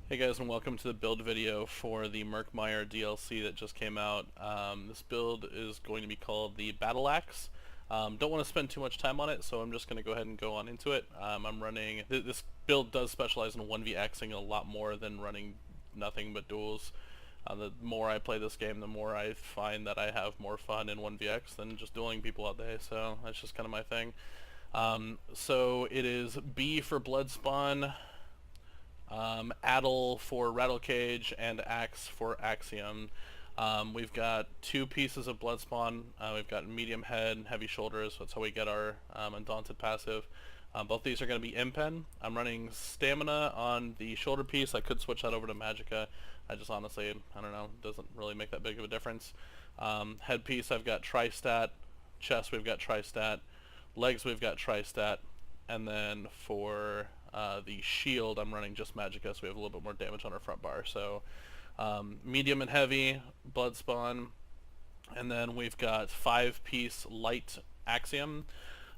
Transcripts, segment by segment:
Hey guys, and welcome to the build video for the Murkmire DLC that just came out. This build is going to be called the Battleaxe. Don't want to spend too much time on it, so I'm just going to go ahead and go on into it. I'm running... this build does specialize in 1vxing a lot more than running nothing but duels. The more I play this game, the more I find that I have more fun in 1vx than just dueling people all day, so that's just kind of my thing. So it is B for Blood Spawn, Addle for Rattle Cage, and Axe for Axiom. We've got two pieces of Bloodspawn. We've got medium head, heavy shoulders. That's how we get our Undaunted passive. Both these are going to be Impen. I'm running Stamina on the shoulder piece. I could switch that over to Magicka. I just honestly, I don't know, doesn't really make that big of a difference. Head piece, I've got Tri-Stat. Chest, we've got Tri-Stat. Legs, we've got Tri-Stat. And then for the shield, I'm running just Magicka, so we have a little bit more damage on our front bar. So medium and heavy, Bloodspawn, and then we've got 5-piece light Axiom.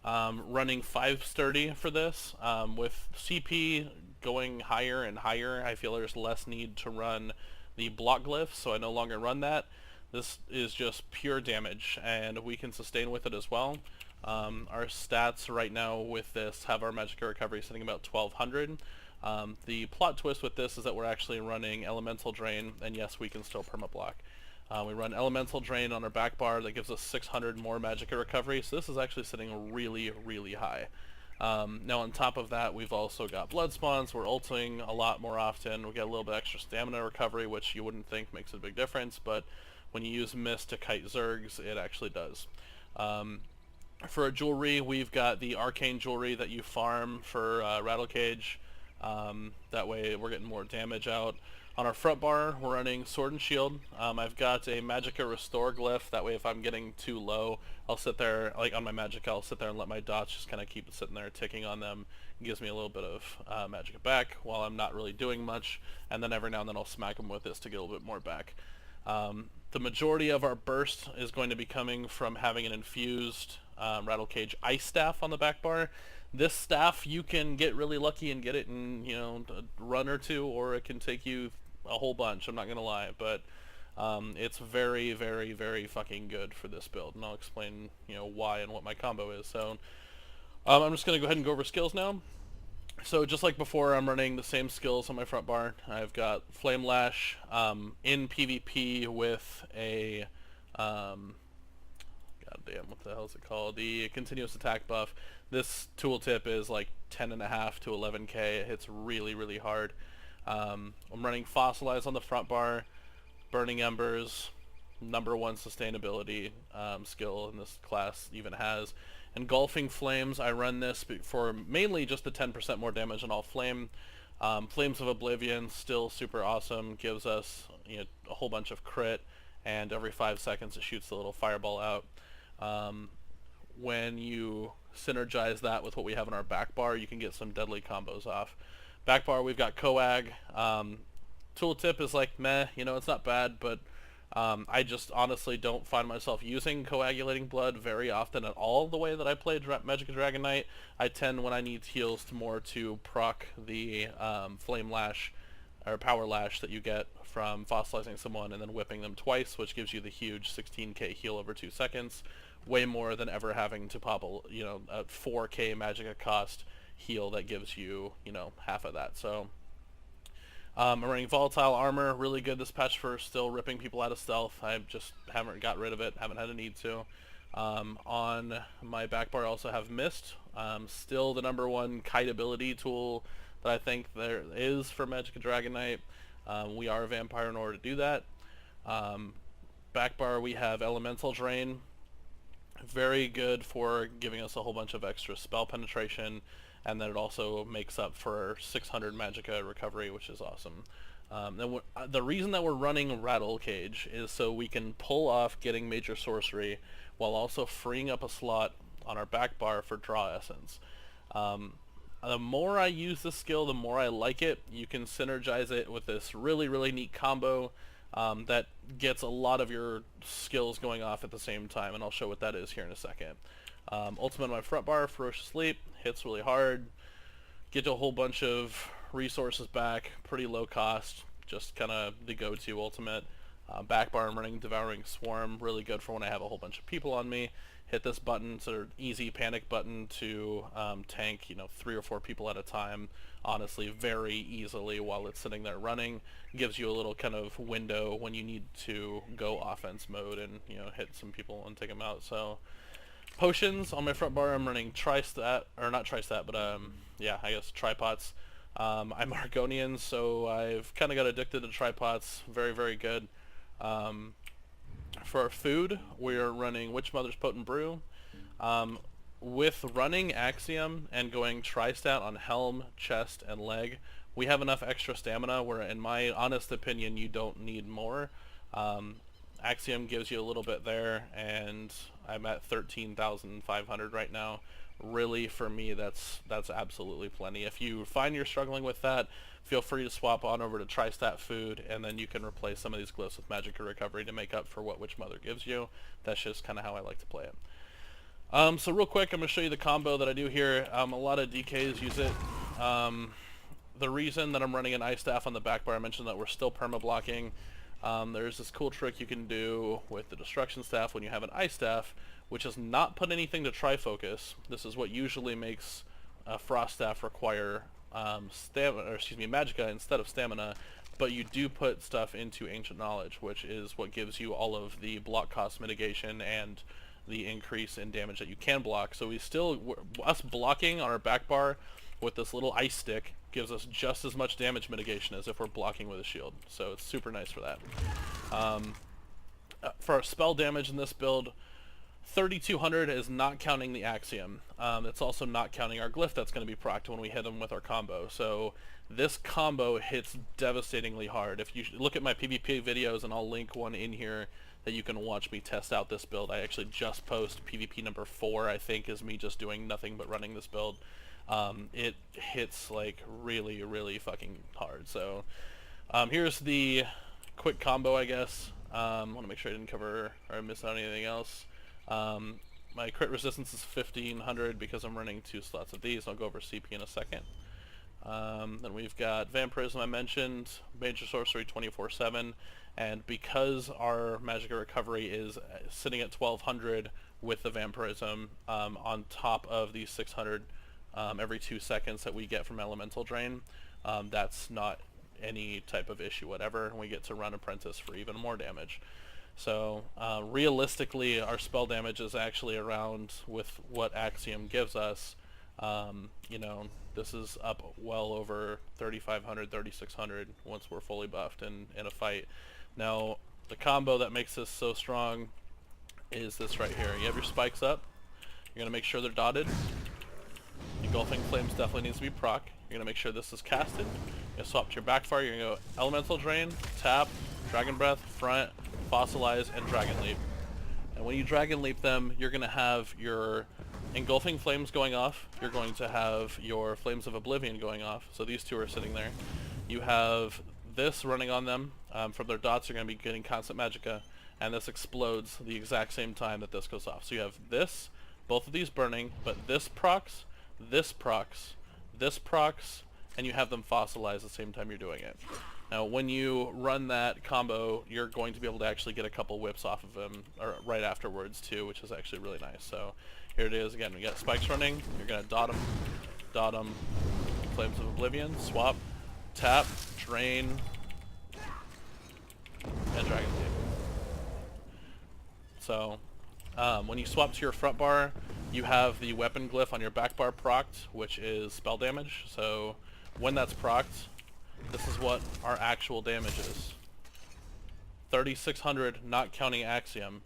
Running 5 sturdy for this. With CP going higher and higher, I feel there's less need to run the block glyph, so I no longer run that. This is just pure damage, and we can sustain with it as well. Our stats right now with this have our Magicka recovery sitting about 1200. The plot twist with this is that we're actually running Elemental Drain, and yes, we can still perma-block. We run Elemental Drain on our back bar that gives us 600 more Magicka recovery, so this is actually sitting really, really high. Now on top of that, we've also got Blood Spawns. We're ulting a lot more often. We get a little bit extra stamina recovery, which you wouldn't think makes a big difference, but when you use Mist to kite Zergs, it actually does. For our jewelry, we've got the arcane jewelry that you farm for Rattle Cage. That way we're getting more damage out. On our front bar, we're running Sword and Shield. I've got a Magicka Restore glyph. That way if I'm getting too low, I'll sit there, like on my Magicka, I'll sit there and let my dots just kind of keep it sitting there ticking on them. It gives me a little bit of Magicka back while I'm not really doing much, and then every now and then I'll smack them with this to get a little bit more back. The majority of our burst is going to be coming from having an infused Rattle Cage Ice Staff on the back bar. This staff, you can get really lucky and get it in, you know, a run or two, or it can take you a whole bunch, I'm not gonna lie, but it's very, very, very fucking good for this build, and I'll explain, you know, why and what my combo is. So I'm just gonna go ahead and go over skills now. So just like before, I'm running the same skills on my front bar. I've got Flame Lash in PvP with a goddamn, what the hell is it called? The continuous attack buff. This tooltip is like 10.5 to 11k. It hits really, really hard. I'm running Fossilize on the front bar, Burning Embers, #1 sustainability skill in this class even has. Engulfing Flames, I run this for mainly just the 10% more damage on all flame. Flames of Oblivion, still super awesome, gives us, you know, a whole bunch of crit, and every 5 seconds it shoots a little fireball out. When you synergize that with what we have in our back bar, you can get some deadly combos off. Back bar, we've got Coag. Tooltip is like meh, you know, it's not bad, but I just honestly don't find myself using Coagulating Blood very often at all the way that I play Magicka Dragon Knight. I tend, when I need heals, to proc the Flame Lash or Power Lash that you get from fossilizing someone and then whipping them twice, which gives you the huge 16k heal over 2 seconds. Way more than ever having to pop a, you know, a 4k Magicka cost heal that gives you, you know, half of that. So I'm running Volatile Armor, really good this patch for still ripping people out of stealth. I just haven't got rid of it, haven't had a need to. On my back bar I also have Mist, still the #1 kite ability tool that I think there is for Magicka Dragon Knight. We are a vampire in order to do that. Back bar we have Elemental Drain, very good for giving us a whole bunch of extra spell penetration, and then it also makes up for 600 Magicka recovery, which is awesome. The reason that we're running Rattle Cage is so we can pull off getting Major Sorcery while also freeing up a slot on our back bar for Draw Essence. The more I use this skill, the more I like it. You can synergize it with this really, really neat combo that gets a lot of your skills going off at the same time, and I'll show what that is here in a second. Ultimate on my front bar, Ferocious Leap, hits really hard. Get a whole bunch of resources back, pretty low cost, just kind of the go-to ultimate. Back bar, I'm running Devouring Swarm, really good for when I have a whole bunch of people on me. Hit this button, sort of easy panic button to tank, 3 or 4 people at a time, honestly, very easily while it's sitting there running. Gives you a little kind of window when you need to go offense mode and, hit some people and take them out. So, potions on my front bar, I'm running Tristat, or not Tristat, but yeah, I guess Tripods. I'm Argonian, so I've kind of got addicted to Tripods. Very, very good. For our food, we're running Witch Mother's Potent Brew. With running Axiom and going Tristat on Helm, Chest, and Leg, we have enough extra stamina where, in my honest opinion, you don't need more. Axiom gives you a little bit there, and I'm at 13,500 right now. Really, for me, that's absolutely plenty. If you find you're struggling with that, feel free to swap on over to Tristat food, and then you can replace some of these glyphs with Magic Recovery to make up for what Witch Mother gives you. That's just kind of how I like to play it. So real quick, I'm going to show you the combo that I do here. A lot of DKs use it. The reason that I'm running an Ice Staff on the back bar, I mentioned that we're still perma-blocking. There's this cool trick you can do with the Destruction Staff when you have an Ice Staff, which is not put anything to Trifocus. This is what usually makes a Frost Staff require Magicka instead of Stamina, but you do put stuff into Ancient Knowledge, which is what gives you all of the block cost mitigation and the increase in damage that you can block. So us blocking on our back bar with this little ice stick gives us just as much damage mitigation as if we're blocking with a shield. So it's super nice for that. For our spell damage in this build, 3,200 is not counting the Axiom. It's also not counting our glyph that's going to be procced when we hit them with our combo. So this combo hits devastatingly hard. If you look at my PvP videos, and I'll link one in here that you can watch me test out this build. I actually just post PvP number 4, I think, is me just doing nothing but running this build. It hits like really, really fucking hard. So here's the quick combo, I guess. I want to make sure I didn't cover or miss out anything else. My crit resistance is 1,500 because I'm running 2 slots of these. I'll go over CP in a second. Then we've got Vampirism I mentioned, Major Sorcery 24/7, and because our Magicka Recovery is sitting at 1,200 with the Vampirism, on top of the 600 every 2 seconds that we get from Elemental Drain, that's not any type of issue whatever, and we get to run Apprentice for even more damage. So realistically, our spell damage is actually around with what Axiom gives us. This is up well over 3,500, 3,600 once we're fully buffed in a fight. Now, the combo that makes this so strong is this right here. You have your spikes up. You're going to make sure they're dotted. Engulfing Flames definitely needs to be proc. You're going to make sure this is casted. You're going to swap to your backfire. You're going to go Elemental Drain, tap, Dragon Breath, front, Fossilize, and Dragon Leap. And when you Dragon Leap them, you're going to have your Engulfing Flames going off. You're going to have your Flames of Oblivion going off. So these two are sitting there. You have this running on them. From their dots, you're going to be getting constant Magicka, and this explodes the exact same time that this goes off. So you have this, both of these burning, but this procs, this procs, this procs, and you have them fossilize the same time you're doing it. Now, when you run that combo, you're going to be able to actually get a couple whips off of them or right afterwards too, which is actually really nice. So here it is again. We got spikes running. You're gonna dot them, Flames of Oblivion, swap, tap, drain, and Dragon Leap. So when you swap to your front bar, you have the weapon glyph on your back bar procced, which is spell damage. So when that's procced, this is what our actual damage is. 3,600, not counting Axiom.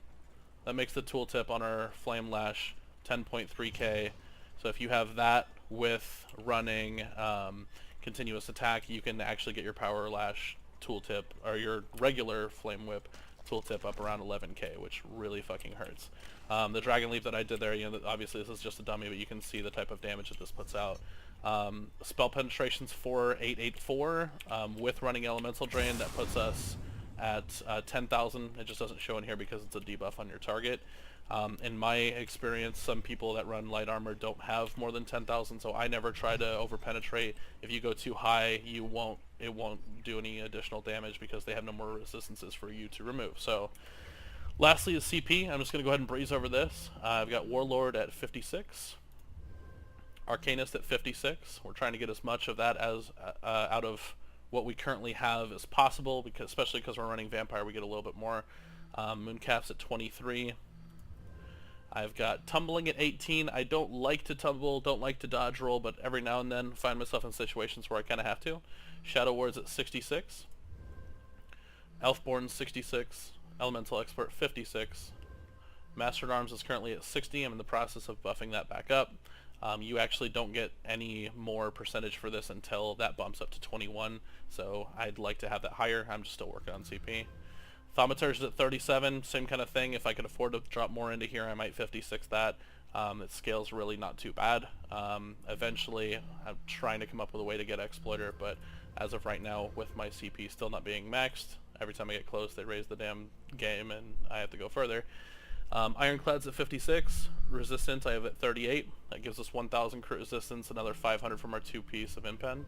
That makes the tooltip on our Flame Lash 10.3k. So if you have that with running continuous attack, you can actually get your Power Lash tooltip, or your regular Flame Whip tooltip, up around 11k, which really fucking hurts. The Dragon Leap that I did there, obviously this is just a dummy, but you can see the type of damage that this puts out. Spell penetration's 4,884 with running Elemental Drain. That puts us at 10,000. It just doesn't show in here because it's a debuff on your target. In my experience, some people that run light armor don't have more than 10,000, so I never try to over-penetrate. If you go too high, it won't do any additional damage because they have no more resistances for you to remove. So, lastly is CP. I'm just going to go ahead and breeze over this. I've got Warlord at 56. Arcanist at 56. We're trying to get as much of that as out of what we currently have as possible, because especially because we're running Vampire, we get a little bit more. Mooncap's at 23. I've got Tumbling at 18. I don't like to tumble, don't like to dodge roll, but every now and then find myself in situations where I kind of have to. Shadow Ward's at 66. Elfborn's 66. Elemental Expert 56. Master at Arms is currently at 60. I'm in the process of buffing that back up. You actually don't get any more percentage for this until that bumps up to 21, so I'd like to have that higher. I'm just still working on CP. Thaumaturge at 37, same kind of thing. If I could afford to drop more into here, I might 56 that. It scales really not too bad. Eventually, I'm trying to come up with a way to get Exploiter, but as of right now, with my CP still not being maxed, every time I get close, they raise the damn game, and I have to go further. Ironclad's at 56. Resistance I have at 38. That gives us 1,000 crit resistance, another 500 from our 2-piece of Impen.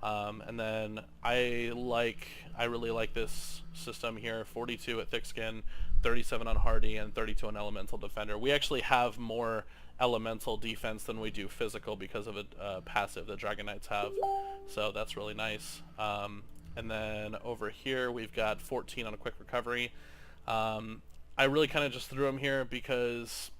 And then I really like this system here. 42 at Thick Skin, 37 on Hardy, and 32 on Elemental Defender. We actually have more elemental defense than we do physical because of a passive that Dragon Knights have. So that's really nice. And then over here we've got 14 on a Quick Recovery. I really kind of just threw them here because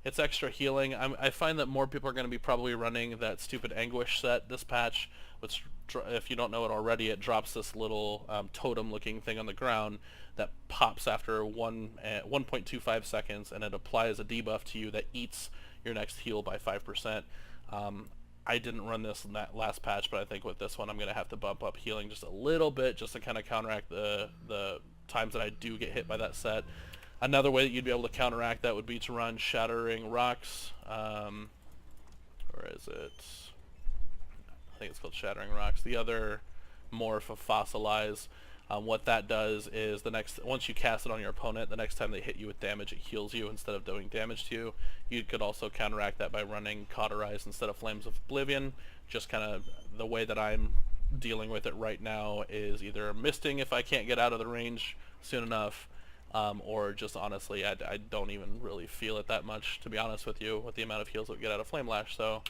it's extra healing. I find that more people are going to be probably running that stupid Anguish set this patch, which, if you don't know it already, it drops this little totem-looking thing on the ground that pops after 1.25 seconds, and it applies a debuff to you that eats your next heal by 5%. I didn't run this in that last patch, but I think with this one I'm going to have to bump up healing just a little bit just to kind of counteract the times that I do get hit by that set. Another way that you'd be able to counteract that would be to run Shattering Rocks. Where is it? I think it's called Shattering Rocks. The other morph of Fossilize. What that does is once you cast it on your opponent, the next time they hit you with damage, it heals you instead of doing damage to you. You could also counteract that by running Cauterize instead of Flames of Oblivion. Just kind of the way that I'm dealing with it right now is either misting if I can't get out of the range soon enough, or just honestly, I don't even really feel it that much, to be honest with you, with the amount of heals that we get out of Flame Lash. So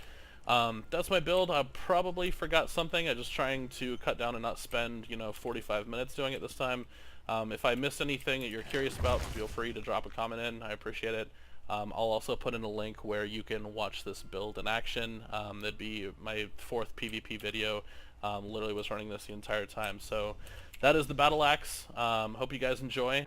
that's my build. I probably forgot something. I'm just trying to cut down and not spend 45 minutes doing it this time. If I missed anything that you're curious about, feel free to drop a comment in. I appreciate it. I'll also put in a link where you can watch this build in action. That'd be my 4th PvP video. Literally was running this the entire time. So that is the Battleaxe. Hope you guys enjoy.